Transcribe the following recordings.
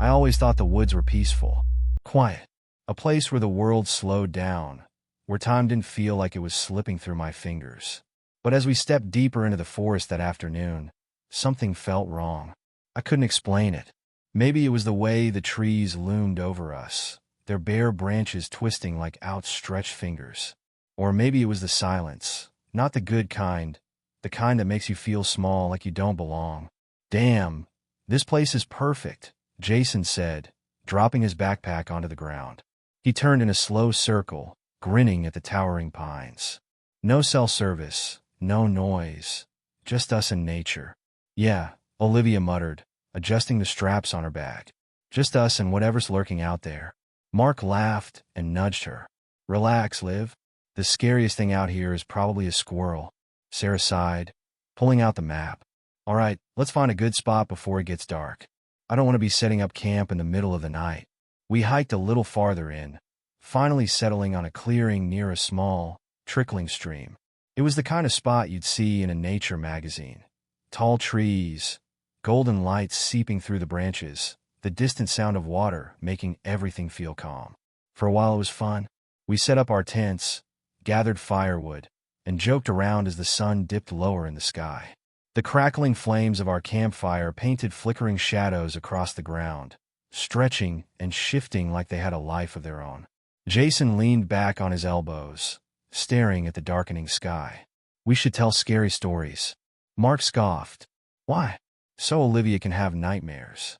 I always thought the woods were peaceful, quiet, a place where the world slowed down, where time didn't feel like it was slipping through my fingers. But as we stepped deeper into the forest that afternoon, something felt wrong. I couldn't explain it. Maybe it was the way the trees loomed over us, their bare branches twisting like outstretched fingers. Or maybe it was the silence, not the good kind, the kind that makes you feel small like you don't belong. Damn, this place is perfect, Jason said, dropping his backpack onto the ground. He turned in a slow circle, grinning at the towering pines. No cell service, no noise, just us and nature. Yeah, Olivia muttered, adjusting the straps on her bag. Just us and whatever's lurking out there. Mark laughed and nudged her. Relax, Liv. The scariest thing out here is probably a squirrel. Sarah sighed, pulling out the map. All right, let's find a good spot before it gets dark. I don't want to be setting up camp in the middle of the night. We hiked a little farther in, finally settling on a clearing near a small, trickling stream. It was the kind of spot you'd see in a nature magazine. Tall trees, golden lights seeping through the branches, the distant sound of water making everything feel calm. For a while it was fun. We set up our tents, gathered firewood, and joked around as the sun dipped lower in the sky. The crackling flames of our campfire painted flickering shadows across the ground, stretching and shifting like they had a life of their own. Jason leaned back on his elbows, staring at the darkening sky. We should tell scary stories. Mark scoffed. Why? So Olivia can have nightmares.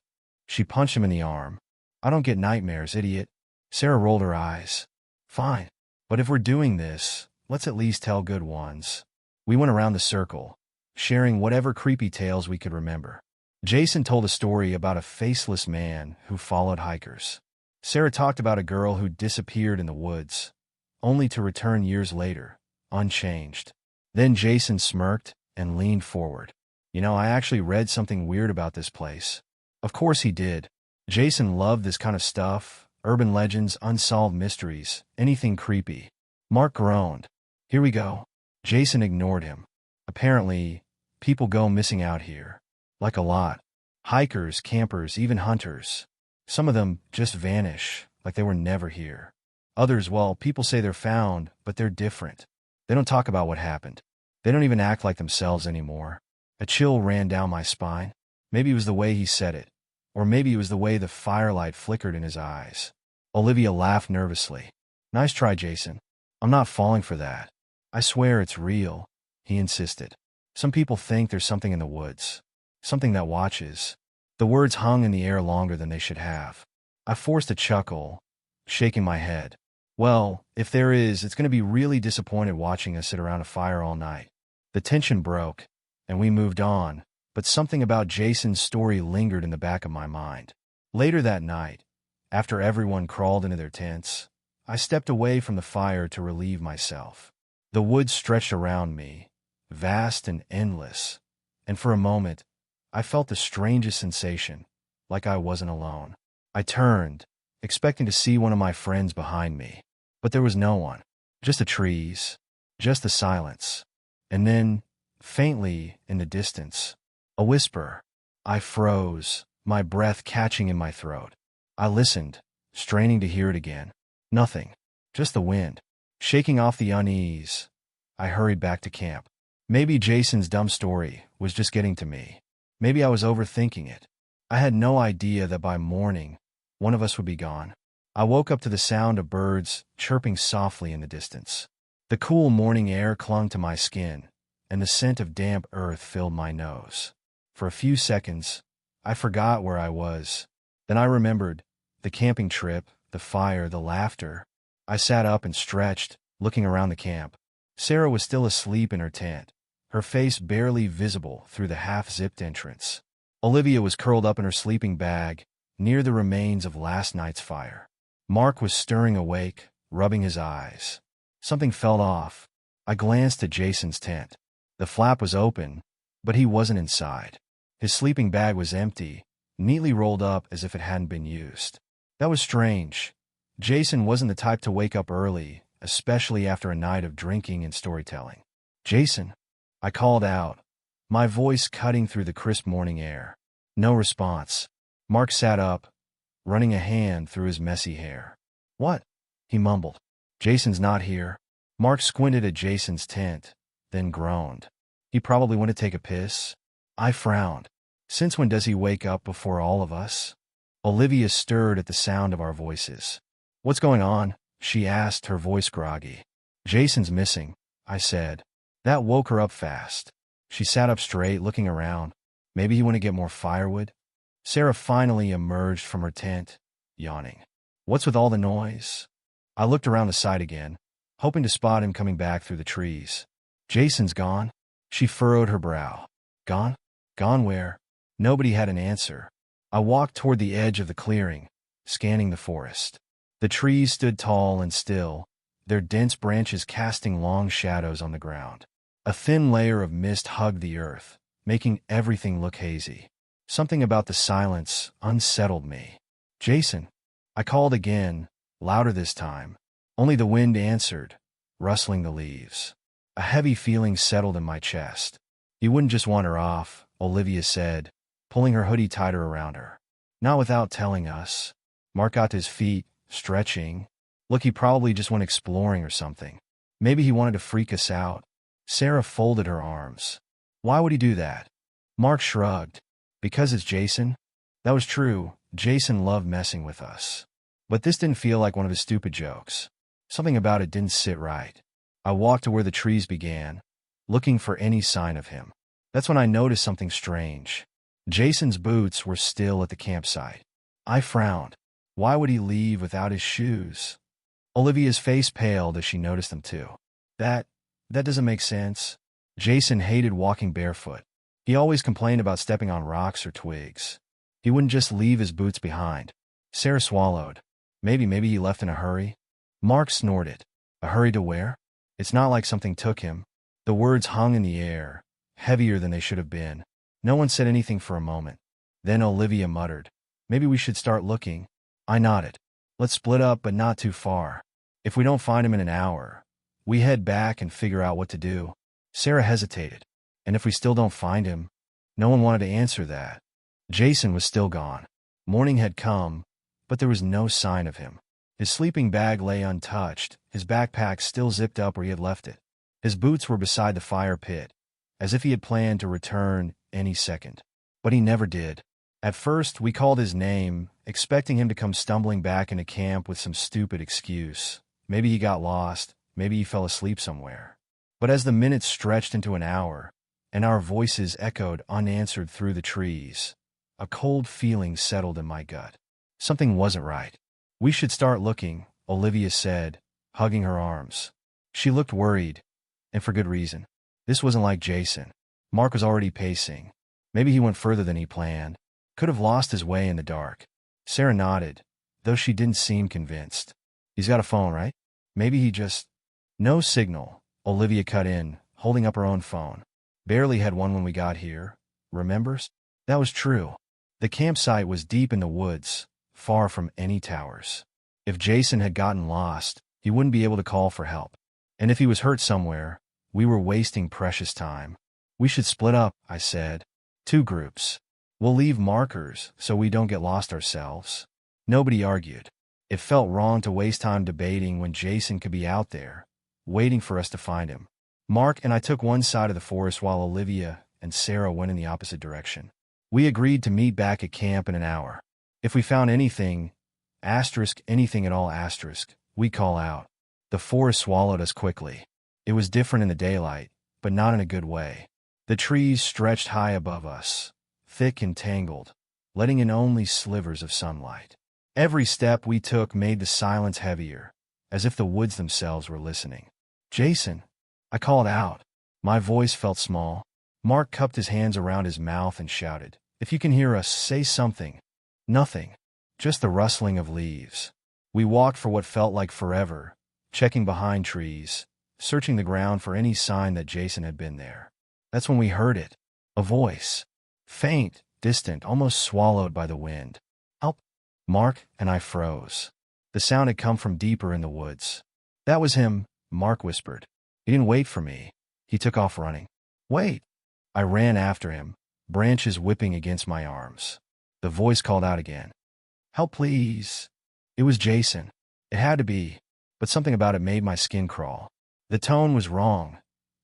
She punched him in the arm. I don't get nightmares, idiot. Sarah rolled her eyes. Fine. But if we're doing this, let's at least tell good ones. We went around the circle, sharing whatever creepy tales we could remember. Jason told a story about a faceless man who followed hikers. Sarah talked about a girl who disappeared in the woods, only to return years later, unchanged. Then Jason smirked and leaned forward. You know, I actually read something weird about this place. Of course he did. Jason loved this kind of stuff, urban legends, unsolved mysteries, anything creepy. Mark groaned. Here we go. Jason ignored him. Apparently, people go missing out here. Like a lot. Hikers, campers, even hunters. Some of them just vanish, like they were never here. Others, well, people say they're found, but they're different. They don't talk about what happened. They don't even act like themselves anymore. A chill ran down my spine. Maybe it was the way he said it. Or maybe it was the way the firelight flickered in his eyes. Olivia laughed nervously. Nice try, Jason. I'm not falling for that. I swear it's real, he insisted. Some people think there's something in the woods. Something that watches. The words hung in the air longer than they should have. I forced a chuckle, shaking my head. Well, if there is, it's going to be really disappointed watching us sit around a fire all night. The tension broke, and we moved on, but something about Jason's story lingered in the back of my mind. Later that night, after everyone crawled into their tents, I stepped away from the fire to relieve myself. The woods stretched around me, vast and endless, and for a moment, I felt the strangest sensation, like I wasn't alone. I turned, expecting to see one of my friends behind me, but there was no one. Just the trees, just the silence. And then, faintly in the distance, a whisper. I froze, my breath catching in my throat. I listened, straining to hear it again. Nothing, just the wind, shaking off the unease. I hurried back to camp. Maybe Jason's dumb story was just getting to me. Maybe I was overthinking it. I had no idea that by morning, one of us would be gone. I woke up to the sound of birds chirping softly in the distance. The cool morning air clung to my skin, and the scent of damp earth filled my nose. For a few seconds, I forgot where I was. Then I remembered the camping trip, the fire, the laughter. I sat up and stretched, looking around the camp. Sarah was still asleep in her tent, her face barely visible through the half-zipped entrance. Olivia was curled up in her sleeping bag, near the remains of last night's fire. Mark was stirring awake, rubbing his eyes. Something fell off. I glanced at Jason's tent. The flap was open, but he wasn't inside. His sleeping bag was empty, neatly rolled up as if it hadn't been used. That was strange. Jason wasn't the type to wake up early, especially after a night of drinking and storytelling. Jason, I called out, my voice cutting through the crisp morning air. No response. Mark sat up, running a hand through his messy hair. "What?" he mumbled. "Jason's not here." Mark squinted at Jason's tent, then groaned. "He probably went to take a piss." I frowned. "Since when does he wake up before all of us?" Olivia stirred at the sound of our voices. "What's going on?" she asked, her voice groggy. "Jason's missing," I said. That woke her up fast. She sat up straight, looking around. Maybe he went to get more firewood? Sarah finally emerged from her tent, yawning. "What's with all the noise?" I looked around the site again, hoping to spot him coming back through the trees. "Jason's gone." She furrowed her brow. "Gone? Gone where?" Nobody had an answer. I walked toward the edge of the clearing, scanning the forest. The trees stood tall and still, their dense branches casting long shadows on the ground. A thin layer of mist hugged the earth, making everything look hazy. Something about the silence unsettled me. "Jason," I called again, louder this time. Only the wind answered, rustling the leaves. A heavy feeling settled in my chest. "He wouldn't just wander off," Olivia said, pulling her hoodie tighter around her. "Not without telling us." Mark got to his feet, stretching. "Look, he probably just went exploring or something. Maybe he wanted to freak us out." Sarah folded her arms. "Why would he do that?" Mark shrugged. "Because it's Jason." That was true. Jason loved messing with us. But this didn't feel like one of his stupid jokes. Something about it didn't sit right. I walked to where the trees began, looking for any sign of him. That's when I noticed something strange. Jason's boots were still at the campsite. I frowned. Why would he leave without his shoes? Olivia's face paled as she noticed them too. That doesn't make sense. Jason hated walking barefoot. He always complained about stepping on rocks or twigs. He wouldn't just leave his boots behind. Sarah swallowed. Maybe he left in a hurry. Mark snorted. A hurry to where? It's not like something took him. The words hung in the air, heavier than they should have been. No one said anything for a moment. Then Olivia muttered, "Maybe we should start looking." I nodded. "Let's split up, but not too far. If we don't find him in an hour, we head back and figure out what to do." Sarah hesitated. "And if we still don't find him?" No one wanted to answer that. Jason was still gone. Morning had come, but there was no sign of him. His sleeping bag lay untouched, his backpack still zipped up where he had left it. His boots were beside the fire pit, as if he had planned to return any second. But he never did. At first, we called his name, expecting him to come stumbling back into camp with some stupid excuse. Maybe he got lost, maybe he fell asleep somewhere. But as the minutes stretched into an hour, and our voices echoed unanswered through the trees, a cold feeling settled in my gut. Something wasn't right. "We should start looking," Olivia said, hugging her arms. She looked worried, and for good reason. This wasn't like Jason. Mark was already pacing. Maybe he went further than he planned. Could have lost his way in the dark. Sarah nodded, though she didn't seem convinced. "He's got a phone, right? Maybe he just—" "No signal," Olivia cut in, holding up her own phone. "Barely had one when we got here. Remembers?" That was true. The campsite was deep in the woods, far from any towers. If Jason had gotten lost, he wouldn't be able to call for help. And if he was hurt somewhere, we were wasting precious time. "We should split up," I said. "2 groups. We'll leave markers so we don't get lost ourselves." Nobody argued. It felt wrong to waste time debating when Jason could be out there, waiting for us to find him. Mark and I took one side of the forest while Olivia and Sarah went in the opposite direction. We agreed to meet back at camp in an hour. If we found anything, anything at all, we'd call out. The forest swallowed us quickly. It was different in the daylight, but not in a good way. The trees stretched high above us, thick and tangled, letting in only slivers of sunlight. Every step we took made the silence heavier, as if the woods themselves were listening. "Jason," I called out. My voice felt small. Mark cupped his hands around his mouth and shouted, "If you can hear us, say something." Nothing. Just the rustling of leaves. We walked for what felt like forever, checking behind trees, searching the ground for any sign that Jason had been there. That's when we heard it. A voice. Faint, distant, almost swallowed by the wind. "Help!" Mark and I froze. The sound had come from deeper in the woods. "That was him," Mark whispered. He didn't wait for me. He took off running. "Wait!" I ran after him, branches whipping against my arms. The voice called out again. Help, please. It was Jason. It had to be, but something about it made my skin crawl. The tone was wrong.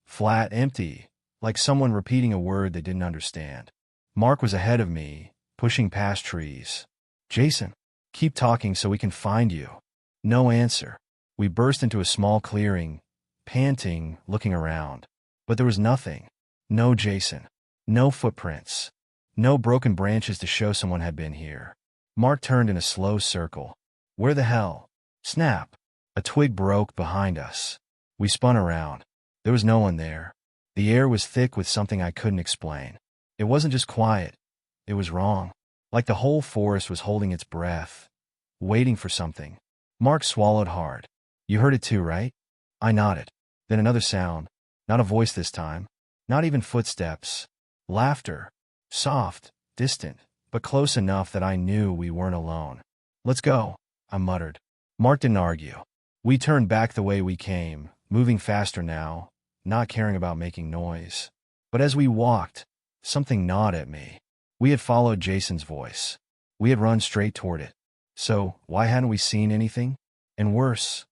Flat, empty, like someone repeating a word they didn't understand. Mark was ahead of me, pushing past trees. Jason, keep talking so we can find you. No answer. We burst into a small clearing, panting, looking around. But there was nothing. No Jason. No footprints. No broken branches to show someone had been here. Mark turned in a slow circle. Where the hell? Snap. A twig broke behind us. We spun around. There was no one there. The air was thick with something I couldn't explain. It wasn't just quiet. It was wrong. Like the whole forest was holding its breath, waiting for something. Mark swallowed hard. You heard it too, right? I nodded. Then another sound. Not a voice this time. Not even footsteps. Laughter. Soft, distant, but close enough that I knew we weren't alone. Let's go, I muttered. Mark didn't argue. We turned back the way we came, moving faster now, not caring about making noise. But as we walked, something gnawed at me. We had followed Jason's voice. We had run straight toward it. So, why hadn't we seen anything? And worse,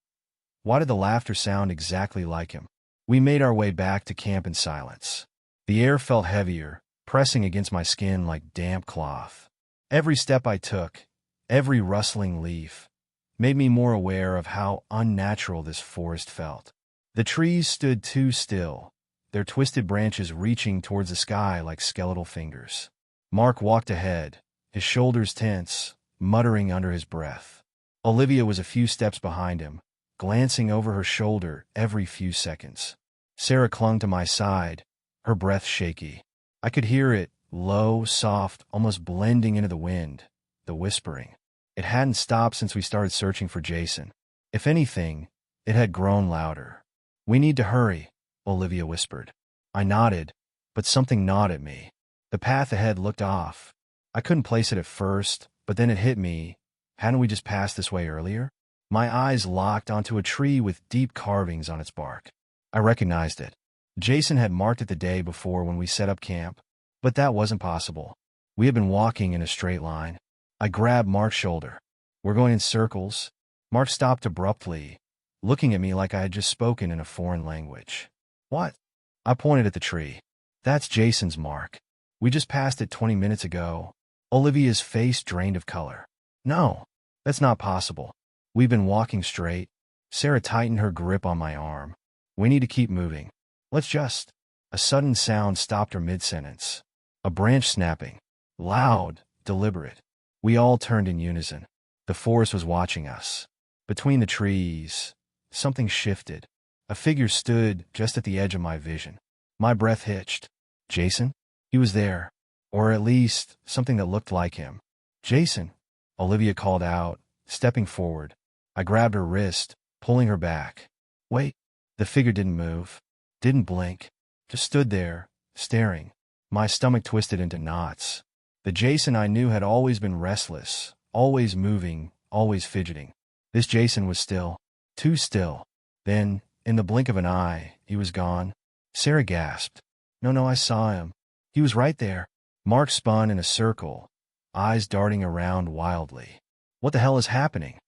why did the laughter sound exactly like him? We made our way back to camp in silence. The air felt heavier, pressing against my skin like damp cloth. Every step I took, every rustling leaf, made me more aware of how unnatural this forest felt. The trees stood too still, their twisted branches reaching towards the sky like skeletal fingers. Mark walked ahead, his shoulders tense, muttering under his breath. Olivia was a few steps behind him, glancing over her shoulder every few seconds. Sarah clung to my side, her breath shaky. I could hear it, low, soft, almost blending into the wind, the whispering. It hadn't stopped since we started searching for Jason. If anything, it had grown louder. We need to hurry, Olivia whispered. I nodded, but something gnawed at me. The path ahead looked off. I couldn't place it at first, but then it hit me. Hadn't we just passed this way earlier? My eyes locked onto a tree with deep carvings on its bark. I recognized it. Jason had marked it the day before when we set up camp, but that wasn't possible. We had been walking in a straight line. I grabbed Mark's shoulder. We're going in circles. Mark stopped abruptly, looking at me like I had just spoken in a foreign language. What? I pointed at the tree. That's Jason's mark. We just passed it 20 minutes ago. Olivia's face drained of color. No, that's not possible. We've been walking straight. Sarah tightened her grip on my arm. We need to keep moving. Let's just... A sudden sound stopped her mid-sentence. A branch snapping. Loud, deliberate. We all turned in unison. The forest was watching us. Between the trees, something shifted. A figure stood just at the edge of my vision. My breath hitched. Jason? He was there. Or at least, something that looked like him. Jason, Olivia called out, stepping forward. I grabbed her wrist, pulling her back. Wait. The figure didn't move. Didn't blink. Just stood there, staring. My stomach twisted into knots. The Jason I knew had always been restless, always moving, always fidgeting. This Jason was still. Too still. Then, in the blink of an eye, he was gone. Sarah gasped. No, I saw him. He was right there. Mark spun in a circle, eyes darting around wildly. What the hell is happening?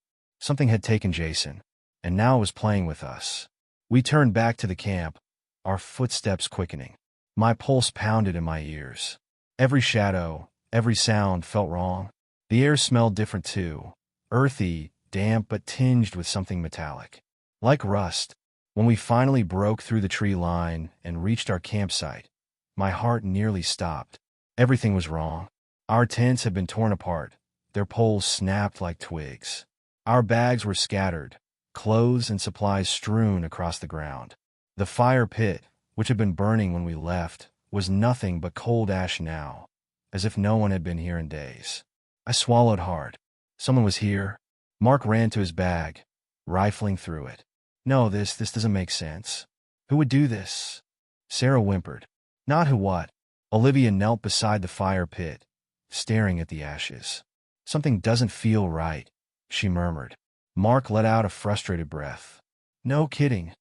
Something had taken Jason, and now was playing with us. We turned back to the camp, our footsteps quickening. My pulse pounded in my ears. Every shadow, every sound felt wrong. The air smelled different too. Earthy, damp, but tinged with something metallic. Like rust. When we finally broke through the tree line and reached our campsite, my heart nearly stopped. Everything was wrong. Our tents had been torn apart, their poles snapped like twigs. Our bags were scattered, clothes and supplies strewn across the ground. The fire pit, which had been burning when we left, was nothing but cold ash now, as if no one had been here in days. I swallowed hard. Someone was here. Mark ran to his bag, rifling through it. No, this doesn't make sense. Who would do this? Sarah whimpered. Not who what. Olivia knelt beside the fire pit, staring at the ashes. Something doesn't feel right, she murmured. Mark let out a frustrated breath. No kidding.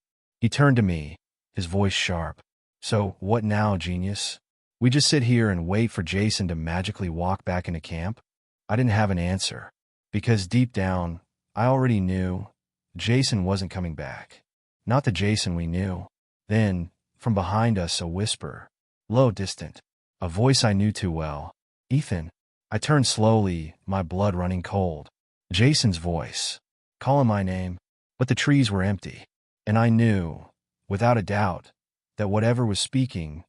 He turned to me, his voice sharp. So, what now, genius? We just sit here and wait for Jason to magically walk back into camp? I didn't have an answer. Because deep down, I already knew Jason wasn't coming back. Not the Jason we knew. Then, from behind us, a whisper. Low, distant. A voice I knew too well. Ethan. I turned slowly, my blood running cold. Jason's voice. Calling my name. But the trees were empty. And I knew, without a doubt, that whatever was speaking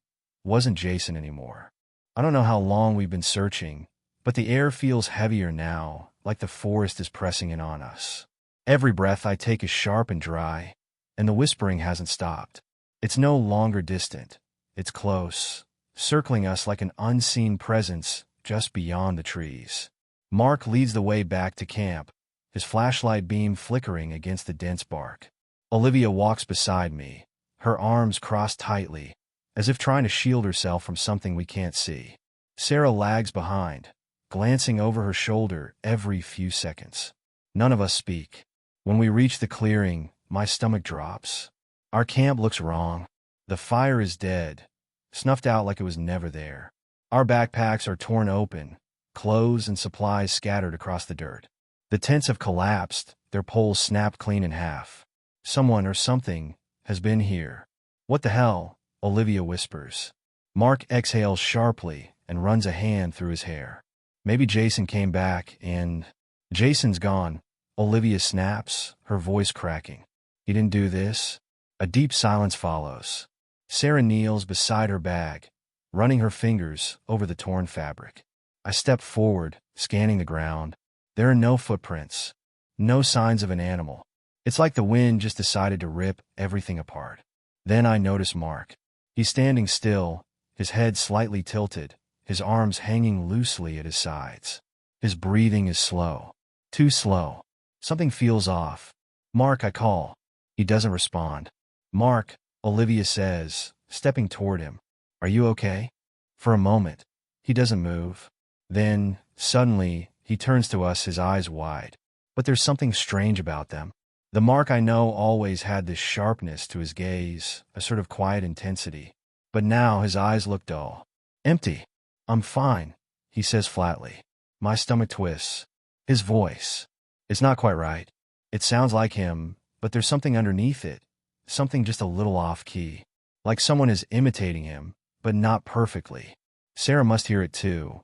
wasn't Jason anymore. I don't know how long we've been searching, but the air feels heavier now, like the forest is pressing in on us. Every breath I take is sharp and dry, and the whispering hasn't stopped. It's no longer distant. It's close, circling us like an unseen presence just beyond the trees. Mark leads the way back to camp, his flashlight beam flickering against the dense bark. Olivia walks beside me, her arms crossed tightly, as if trying to shield herself from something we can't see. Sarah lags behind, glancing over her shoulder every few seconds. None of us speak. When we reach the clearing, my stomach drops. Our camp looks wrong. The fire is dead, snuffed out like it was never there. Our backpacks are torn open, clothes and supplies scattered across the dirt. The tents have collapsed, their poles snapped clean in half. Someone or something has been here. What the hell? Olivia whispers. Mark exhales sharply and runs a hand through his hair. Maybe Jason came back and... Jason's gone. Olivia snaps, her voice cracking. He didn't do this. A deep silence follows. Sarah kneels beside her bag, running her fingers over the torn fabric. I step forward, scanning the ground. There are no footprints, no signs of an animal. It's like the wind just decided to rip everything apart. Then I notice Mark. He's standing still, his head slightly tilted, his arms hanging loosely at his sides. His breathing is slow. Too slow. Something feels off. Mark, I call. He doesn't respond. Mark, Olivia says, stepping toward him. Are you okay? For a moment, he doesn't move. Then, suddenly, he turns to us, his eyes wide. But there's something strange about them. The Mark I know always had this sharpness to his gaze, a sort of quiet intensity. But now his eyes look dull. Empty. I'm fine, he says flatly. My stomach twists. His voice. It's not quite right. It sounds like him, but there's something underneath it. Something just a little off-key. Like someone is imitating him, but not perfectly. Sarah must hear it too,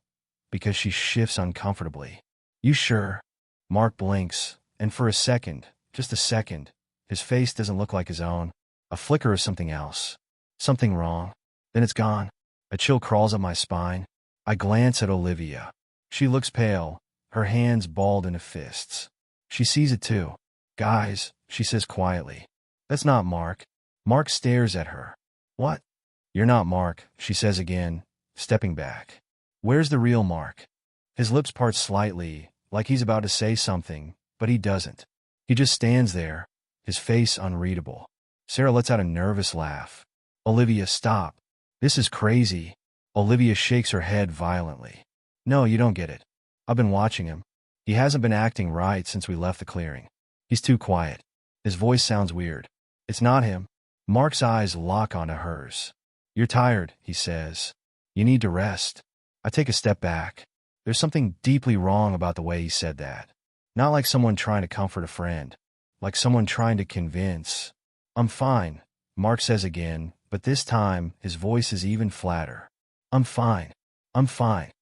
because she shifts uncomfortably. You sure? Mark blinks, and for a second, just a second, his face doesn't look like his own. A flicker of something else. Something wrong. Then it's gone. A chill crawls up my spine. I glance at Olivia. She looks pale, her hands balled into fists. She sees it too. Guys, she says quietly. That's not Mark. Mark stares at her. What? You're not Mark, she says again, stepping back. Where's the real Mark? His lips part slightly, like he's about to say something, but he doesn't. He just stands there, his face unreadable. Sarah lets out a nervous laugh. Olivia, stop. This is crazy. Olivia shakes her head violently. No, you don't get it. I've been watching him. He hasn't been acting right since we left the clearing. He's too quiet. His voice sounds weird. It's not him. Mark's eyes lock onto hers. You're tired, he says. You need to rest. I take a step back. There's something deeply wrong about the way he said that. Not like someone trying to comfort a friend. Like someone trying to convince. I'm fine, Mark says again, but this time his voice is even flatter. I'm fine. I'm fine.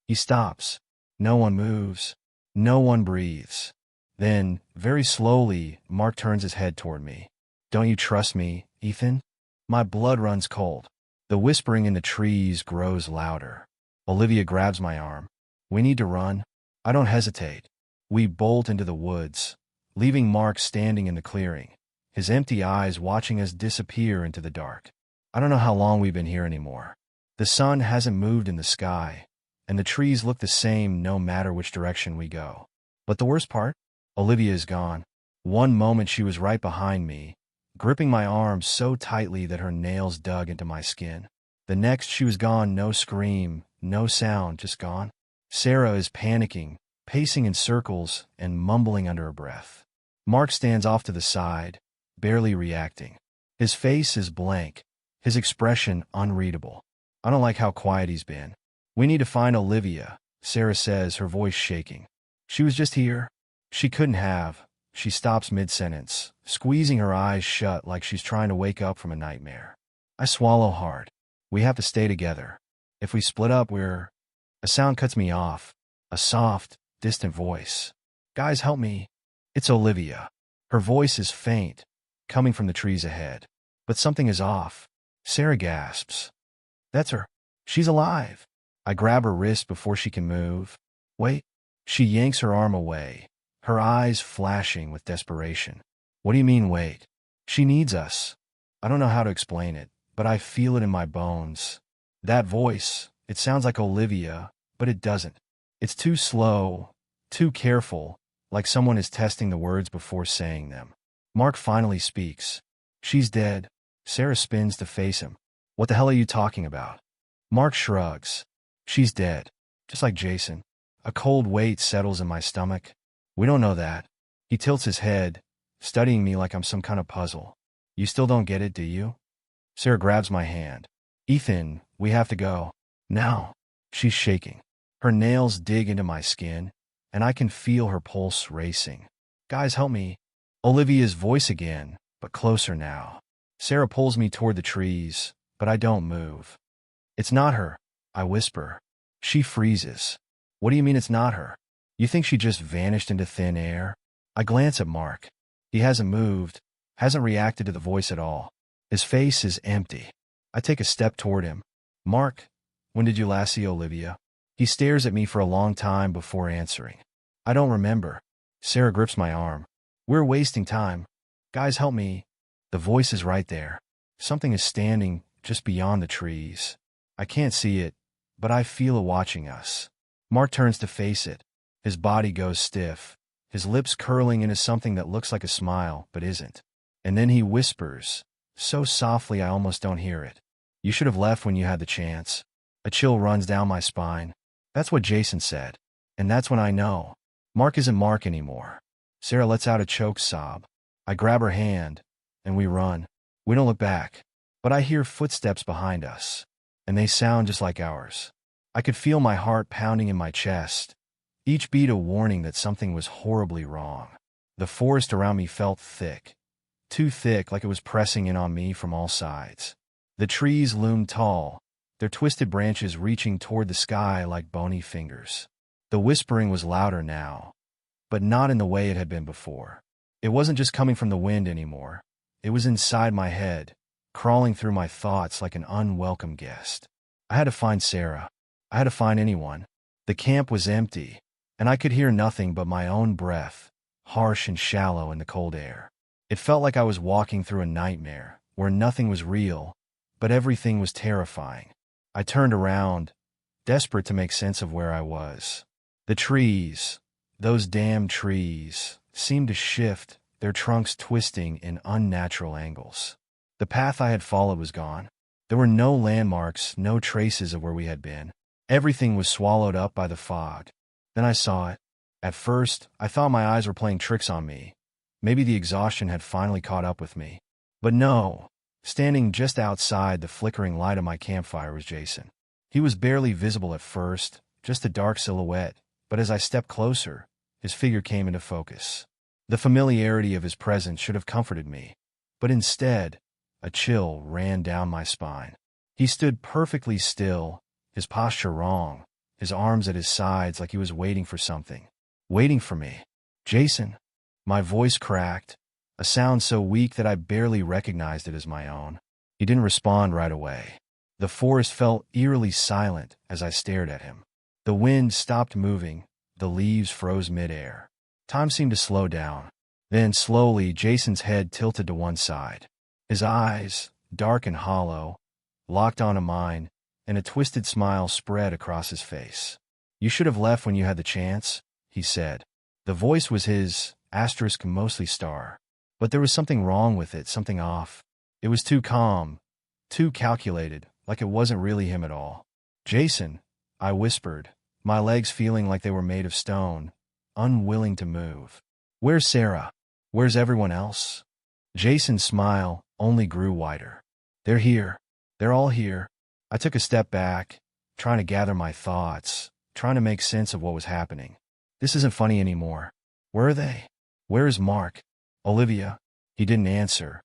He stops. No one moves. No one breathes. Then, very slowly, Mark turns his head toward me. Don't you trust me, Ethan? My blood runs cold. The whispering in the trees grows louder. Olivia grabs my arm. We need to run. I don't hesitate. We bolt into the woods, leaving Mark standing in the clearing, his empty eyes watching us disappear into the dark. I don't know how long we've been here anymore. The sun hasn't moved in the sky, and the trees look the same no matter which direction we go. But the worst part? Olivia is gone. One moment she was right behind me, gripping my arm so tightly that her nails dug into my skin. The next she was gone, no scream, no sound, just gone. Sarah is panicking, pacing in circles and mumbling under her breath. Mark stands off to the side, barely reacting. His face is blank, his expression unreadable. I don't like how quiet he's been. We need to find Olivia, Sarah says, her voice shaking. She was just here. She couldn't have. She stops mid-sentence, squeezing her eyes shut like she's trying to wake up from a nightmare. I swallow hard. We have to stay together. If we split up, we're... A sound cuts me off. A soft, distant voice. Guys, help me. It's Olivia. Her voice is faint, coming from the trees ahead. But something is off. Sarah gasps. That's her. She's alive. I grab her wrist before she can move. Wait. She yanks her arm away, her eyes flashing with desperation. What do you mean, wait? She needs us. I don't know how to explain it, but I feel it in my bones. That voice, it sounds like Olivia, but it doesn't. It's too slow, too careful, like someone is testing the words before saying them. Mark finally speaks. She's dead. Sarah spins to face him. What the hell are you talking about? Mark shrugs. She's dead. Just like Jason. A cold weight settles in my stomach. We don't know that. He tilts his head, studying me like I'm some kind of puzzle. You still don't get it, do you? Sarah grabs my hand. Ethan, we have to go. Now. She's shaking. Her nails dig into my skin, and I can feel her pulse racing. Guys, help me. Olivia's voice again, but closer now. Sarah pulls me toward the trees, but I don't move. It's not her, I whisper. She freezes. What do you mean it's not her? You think she just vanished into thin air? I glance at Mark. He hasn't moved, hasn't reacted to the voice at all. His face is empty. I take a step toward him. Mark, when did you last see Olivia? He stares at me for a long time before answering. I don't remember. Sarah grips my arm. We're wasting time. Guys, help me. The voice is right there. Something is standing just beyond the trees. I can't see it, but I feel it watching us. Mark turns to face it. His body goes stiff, his lips curling into something that looks like a smile, but isn't. And then he whispers, so softly I almost don't hear it. You should have left when you had the chance. A chill runs down my spine. That's what Jason said. And that's when I know. Mark isn't Mark anymore. Sarah lets out a choked sob. I grab her hand, and we run. We don't look back. But I hear footsteps behind us, and they sound just like ours. I could feel my heart pounding in my chest, each beat a warning that something was horribly wrong. The forest around me felt thick, too thick like it was pressing in on me from all sides. The trees loomed tall, their twisted branches reaching toward the sky like bony fingers. The whispering was louder now, but not in the way it had been before. It wasn't just coming from the wind anymore. It was inside my head, crawling through my thoughts like an unwelcome guest. I had to find Sarah. I had to find anyone. The camp was empty, and I could hear nothing but my own breath, harsh and shallow in the cold air. It felt like I was walking through a nightmare, where nothing was real, but everything was terrifying. I turned around, desperate to make sense of where I was. The trees, those damn trees, seemed to shift, their trunks twisting in unnatural angles. The path I had followed was gone. There were no landmarks, no traces of where we had been. Everything was swallowed up by the fog. Then I saw it. At first, I thought my eyes were playing tricks on me. Maybe the exhaustion had finally caught up with me. But no, standing just outside the flickering light of my campfire was Jason. He was barely visible at first, just a dark silhouette, but as I stepped closer, his figure came into focus. The familiarity of his presence should have comforted me, but instead, a chill ran down my spine. He stood perfectly still, his posture wrong, his arms at his sides like he was waiting for something. Waiting for me. Jason. My voice cracked, a sound so weak that I barely recognized it as my own. He didn't respond right away. The forest felt eerily silent as I stared at him. The wind stopped moving, the leaves froze midair. Time seemed to slow down. Then, slowly, Jason's head tilted to one side. His eyes, dark and hollow, locked onto mine, and a twisted smile spread across his face. You should have left when you had the chance, he said. The voice was his, asterisk mostly star. But there was something wrong with it, something off. It was too calm, too calculated, like it wasn't really him at all. Jason, I whispered, my legs feeling like they were made of stone, unwilling to move. Where's Sarah? Where's everyone else? Jason's smile only grew wider. They're here. They're all here. I took a step back, trying to gather my thoughts, trying to make sense of what was happening. This isn't funny anymore. Where are they? Where is Mark? Olivia? He didn't answer,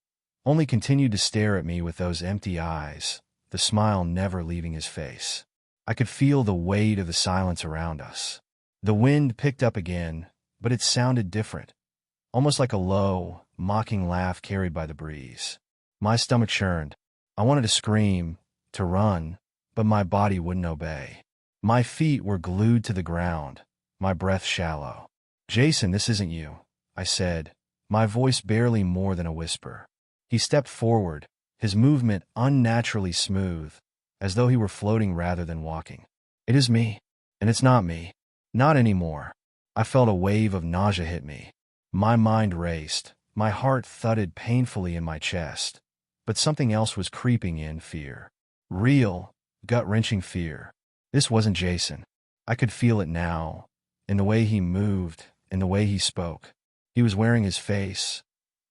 only continued to stare at me with those empty eyes, the smile never leaving his face. I could feel the weight of the silence around us. The wind picked up again, but it sounded different, almost like a low, mocking laugh carried by the breeze. My stomach churned. I wanted to scream, to run, but my body wouldn't obey. My feet were glued to the ground, my breath shallow. "Jason, this isn't you," I said, my voice barely more than a whisper. He stepped forward, his movement unnaturally smooth, as though he were floating rather than walking. "It is me, and it's not me. Not anymore." I felt a wave of nausea hit me. My mind raced, my heart thudded painfully in my chest, but something else was creeping in, fear. Real, gut-wrenching fear. This wasn't Jason. I could feel it now, in the way he moved, in the way he spoke. He was wearing his face,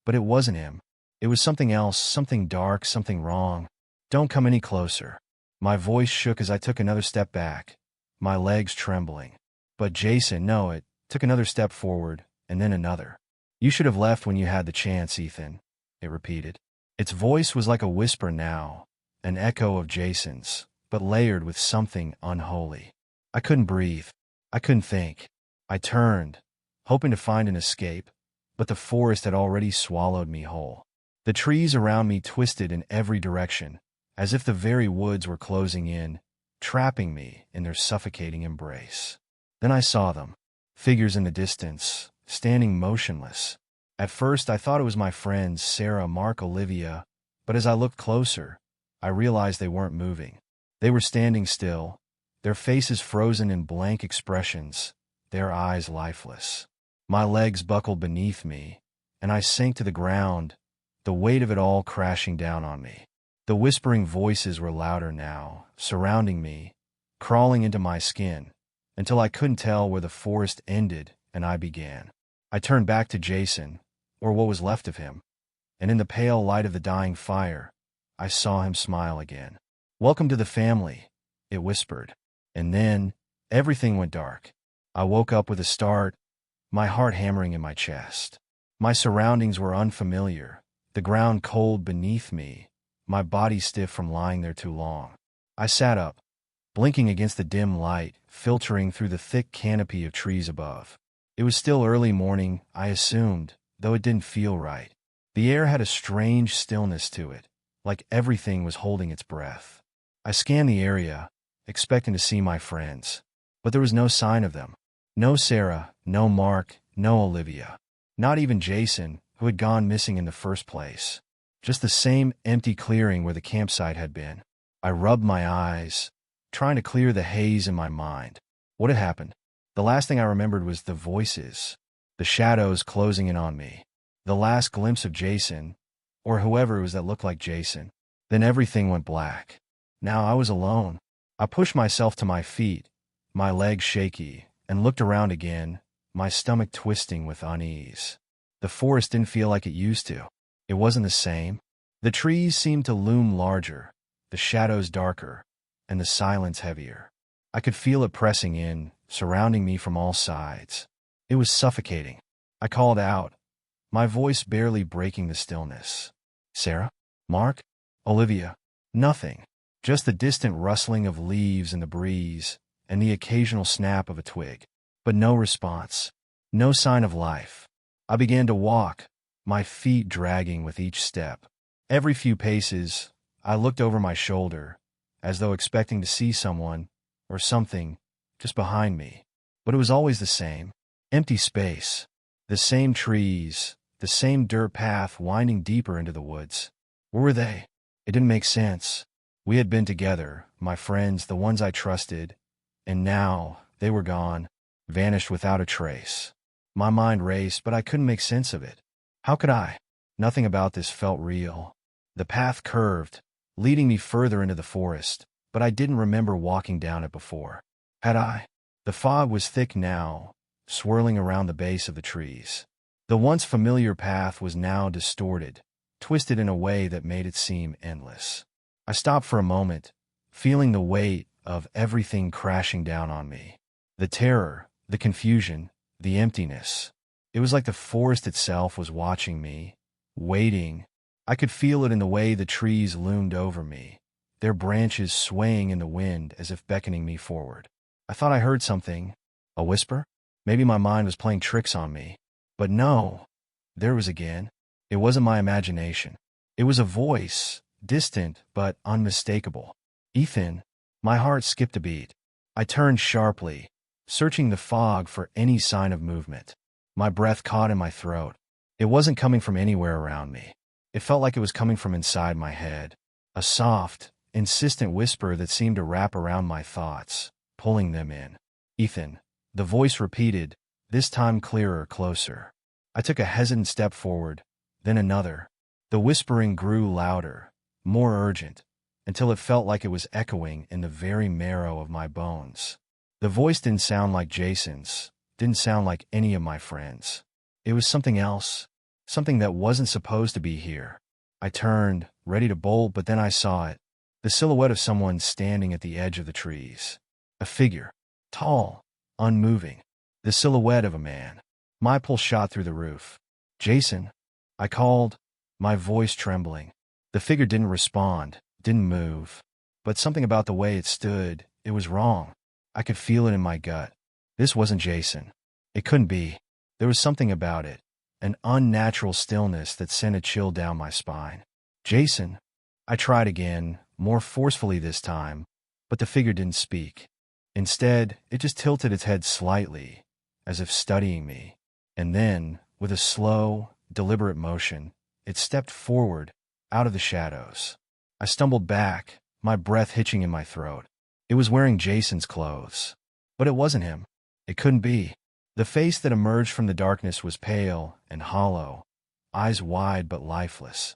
but it wasn't him. It was something else, something dark, something wrong. "Don't come any closer." My voice shook as I took another step back, my legs trembling. But Jason, no, it took another step forward, and then another. "You should have left when you had the chance, Ethan," it repeated. Its voice was like a whisper now, an echo of Jason's, but layered with something unholy. I couldn't breathe. I couldn't think. I turned, hoping to find an escape, but the forest had already swallowed me whole. The trees around me twisted in every direction, as if the very woods were closing in, trapping me in their suffocating embrace. Then I saw them, figures in the distance, standing motionless. At first I thought it was my friends Sarah, Mark, Olivia, but as I looked closer, I realized they weren't moving. They were standing still, their faces frozen in blank expressions, their eyes lifeless. My legs buckled beneath me, and I sank to the ground, the weight of it all crashing down on me. The whispering voices were louder now, surrounding me, crawling into my skin, until I couldn't tell where the forest ended and I began. I turned back to Jason, or what was left of him, and in the pale light of the dying fire, I saw him smile again. "Welcome to the family," it whispered. And then, everything went dark. I woke up with a start, my heart hammering in my chest. My surroundings were unfamiliar, the ground cold beneath me, my body stiff from lying there too long. I sat up, blinking against the dim light, filtering through the thick canopy of trees above. It was still early morning, I assumed, though it didn't feel right. The air had a strange stillness to it, like everything was holding its breath. I scanned the area, expecting to see my friends, but there was no sign of them. No Sarah, no Mark, no Olivia. Not even Jason, who had gone missing in the first place. Just the same empty clearing where the campsite had been. I rubbed my eyes, trying to clear the haze in my mind. What had happened? The last thing I remembered was the voices, the shadows closing in on me, the last glimpse of Jason, or whoever it was that looked like Jason. Then everything went black. Now I was alone. I pushed myself to my feet, my legs shaky, and looked around again, my stomach twisting with unease. The forest didn't feel like it used to. It wasn't the same. The trees seemed to loom larger, the shadows darker, and the silence heavier. I could feel it pressing in, surrounding me from all sides. It was suffocating. I called out, my voice barely breaking the stillness. "Sarah? Mark? Olivia?" Nothing. Just the distant rustling of leaves in the breeze and the occasional snap of a twig. But no response. No sign of life. I began to walk, my feet dragging with each step. Every few paces, I looked over my shoulder, as though expecting to see someone or something just behind me. But it was always the same. Empty space. The same trees, the same dirt path winding deeper into the woods. Where were they? It didn't make sense. We had been together, my friends, the ones I trusted, and now they were gone, vanished without a trace. My mind raced, but I couldn't make sense of it. How could I? Nothing about this felt real. The path curved, leading me further into the forest, but I didn't remember walking down it before. Had I? The fog was thick now, swirling around the base of the trees. The once familiar path was now distorted, twisted in a way that made it seem endless. I stopped for a moment, feeling the weight of everything crashing down on me. The terror, the confusion, the emptiness. It was like the forest itself was watching me, waiting. I could feel it in the way the trees loomed over me, their branches swaying in the wind as if beckoning me forward. I thought I heard something. A whisper? Maybe my mind was playing tricks on me. But no, there it was again. It wasn't my imagination. It was a voice, distant but unmistakable. Ethan. My heart skipped a beat. I turned sharply, searching the fog for any sign of movement. My breath caught in my throat. It wasn't coming from anywhere around me. It felt like it was coming from inside my head. A soft, insistent whisper that seemed to wrap around my thoughts, pulling them in. Ethan. The voice repeated, this time clearer, closer. I took a hesitant step forward, then another. The whispering grew louder, more urgent, until it felt like it was echoing in the very marrow of my bones. The voice didn't sound like Jason's, didn't sound like any of my friends. It was something else, something that wasn't supposed to be here. I turned, ready to bolt, but then I saw it. The silhouette of someone standing at the edge of the trees. A figure, tall, unmoving. The silhouette of a man. My pulse shot through the roof. Jason, I called, my voice trembling. The figure didn't respond, didn't move. But something about the way it stood, it was wrong. I could feel it in my gut. This wasn't Jason. It couldn't be. There was something about it, an unnatural stillness that sent a chill down my spine. Jason. I tried again, more forcefully this time, but the figure didn't speak. Instead, it just tilted its head slightly, as if studying me. And then, with a slow, deliberate motion, it stepped forward, out of the shadows. I stumbled back, my breath hitching in my throat. It was wearing Jason's clothes. But it wasn't him. It couldn't be. The face that emerged from the darkness was pale and hollow, eyes wide but lifeless,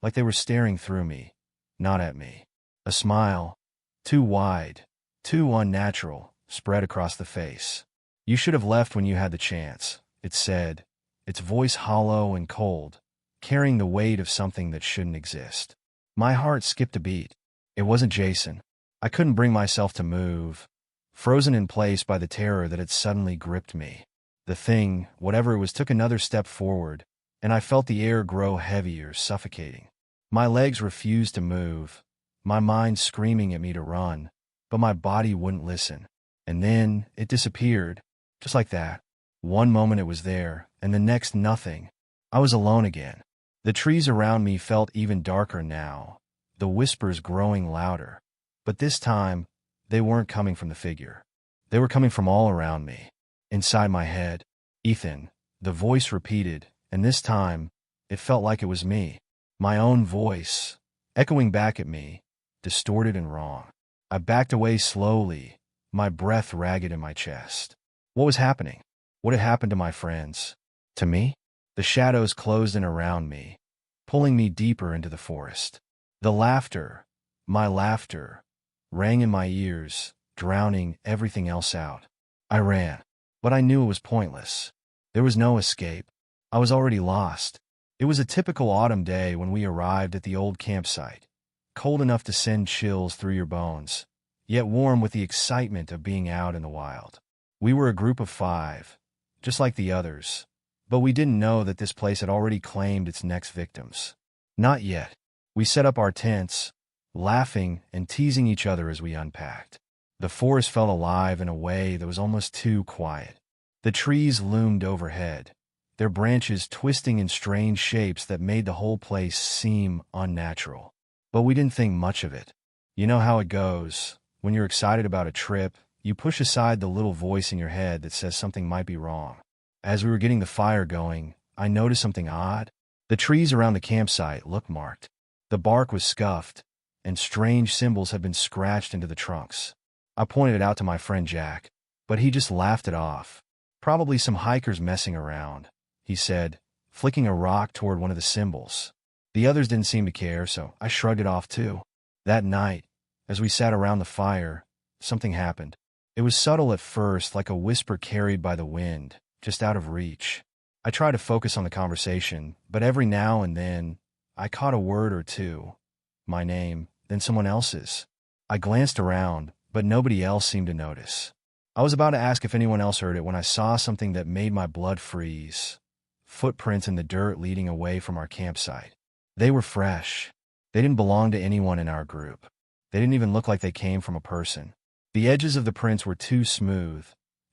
like they were staring through me, not at me. A smile, too wide, too unnatural, spread across the face. You should have left when you had the chance, it said, its voice hollow and cold, carrying the weight of something that shouldn't exist. My heart skipped a beat. It wasn't Jason. I couldn't bring myself to move, frozen in place by the terror that had suddenly gripped me. The thing, whatever it was, took another step forward, and I felt the air grow heavier, suffocating. My legs refused to move, my mind screaming at me to run, but my body wouldn't listen. And then it disappeared, just like that. One moment it was there, and the next nothing. I was alone again. The trees around me felt even darker now, the whispers growing louder. But this time, they weren't coming from the figure. They were coming from all around me, inside my head. Ethan, the voice repeated, and this time, it felt like it was me. My own voice, echoing back at me, distorted and wrong. I backed away slowly, my breath ragged in my chest. What was happening? What had happened to my friends? To me? The shadows closed in around me, pulling me deeper into the forest. The laughter, my laughter, rang in my ears, drowning everything else out. I ran, but I knew it was pointless. There was no escape. I was already lost. It was a typical autumn day when we arrived at the old campsite, cold enough to send chills through your bones, yet warm with the excitement of being out in the wild. We were a group of 5, just like the others, but we didn't know that this place had already claimed its next victims. Not yet. We set up our tents, laughing and teasing each other as we unpacked. The forest felt alive in a way that was almost too quiet. The trees loomed overhead, their branches twisting in strange shapes that made the whole place seem unnatural. But we didn't think much of it. You know how it goes. When you're excited about a trip, you push aside the little voice in your head that says something might be wrong. As we were getting the fire going, I noticed something odd. The trees around the campsite looked marked. The bark was scuffed, and strange symbols had been scratched into the trunks. I pointed it out to my friend Jack, but he just laughed it off. Probably some hikers messing around, he said, flicking a rock toward one of the symbols. The others didn't seem to care, so I shrugged it off too. That night, as we sat around the fire, something happened. It was subtle at first, like a whisper carried by the wind, just out of reach. I tried to focus on the conversation, but every now and then, I caught a word or two. My name, then someone else's. I glanced around, but nobody else seemed to notice. I was about to ask if anyone else heard it when I saw something that made my blood freeze. Footprints in the dirt leading away from our campsite. They were fresh. They didn't belong to anyone in our group. They didn't even look like they came from a person. The edges of the prints were too smooth,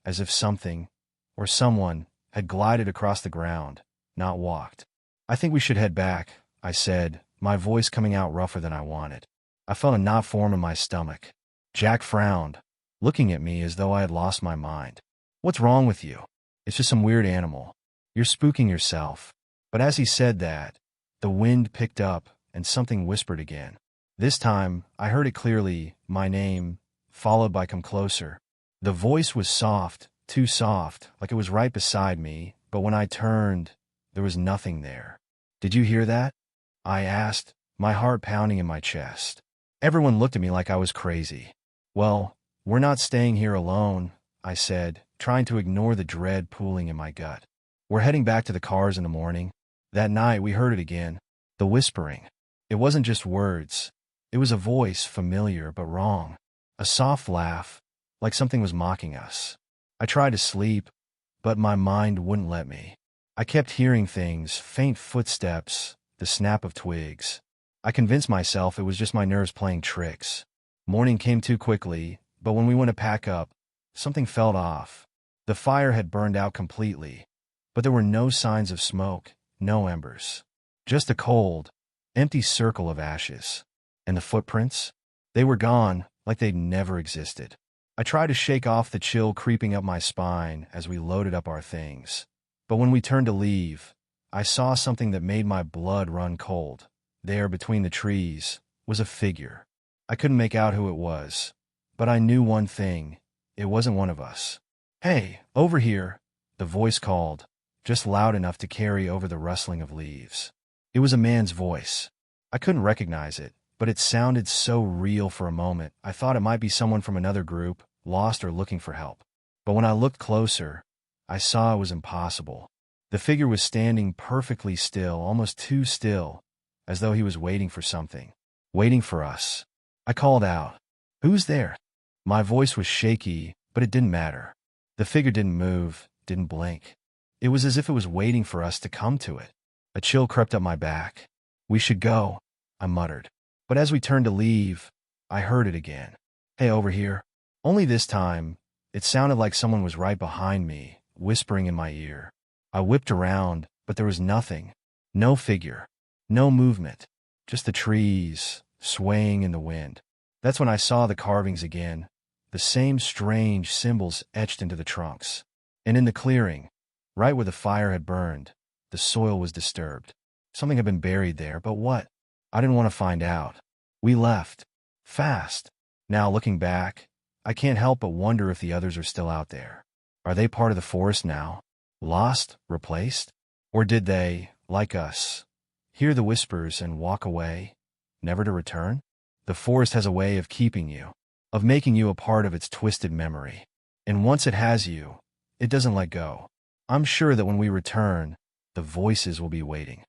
as if something, or someone, had glided across the ground, not walked. I think we should head back, I said, my voice coming out rougher than I wanted. I felt a knot form in my stomach. Jack frowned, looking at me as though I had lost my mind. What's wrong with you? It's just some weird animal. You're spooking yourself. But as he said that, the wind picked up and something whispered again. This time, I heard it clearly, my name, followed by come closer. The voice was soft, too soft, like it was right beside me, but when I turned, there was nothing there. Did you hear that? I asked, my heart pounding in my chest. Everyone looked at me like I was crazy. Well, we're not staying here alone, I said, trying to ignore the dread pooling in my gut. We're heading back to the cars in the morning. That night, we heard it again. The whispering. It wasn't just words. It was a voice, familiar but wrong. A soft laugh, like something was mocking us. I tried to sleep, but my mind wouldn't let me. I kept hearing things, faint footsteps, the snap of twigs. I convinced myself it was just my nerves playing tricks. Morning came too quickly, but when we went to pack up, something felt off. The fire had burned out completely, but there were no signs of smoke, no embers. Just a cold, empty circle of ashes. And the footprints? They were gone, like they'd never existed. I tried to shake off the chill creeping up my spine as we loaded up our things. But when we turned to leave, I saw something that made my blood run cold. There, between the trees, was a figure. I couldn't make out who it was, but I knew one thing. It wasn't one of us. Hey, over here, the voice called, just loud enough to carry over the rustling of leaves. It was a man's voice. I couldn't recognize it, but it sounded so real for a moment. I thought it might be someone from another group, lost or looking for help. But when I looked closer, I saw it was impossible. The figure was standing perfectly still, almost too still, as though he was waiting for something. Waiting for us. I called out, "Who's there?" My voice was shaky, but it didn't matter. The figure didn't move, didn't blink. It was as if it was waiting for us to come to it. A chill crept up my back. "We should go," I muttered. But as we turned to leave, I heard it again. "Hey, over here." Only this time, it sounded like someone was right behind me, whispering in my ear. I whipped around, but there was nothing. No figure. No movement. Just the trees, swaying in the wind. That's when I saw the carvings again, the same strange symbols etched into the trunks. And in the clearing, right where the fire had burned, the soil was disturbed. Something had been buried there, but what? I didn't want to find out. We left. Fast. Now, looking back, I can't help but wonder if the others are still out there. Are they part of the forest now? Lost? Replaced? Or did they, like us, hear the whispers and walk away, never to return? The forest has a way of keeping you, of making you a part of its twisted memory. And once it has you, it doesn't let go. I'm sure that when we return, the voices will be waiting.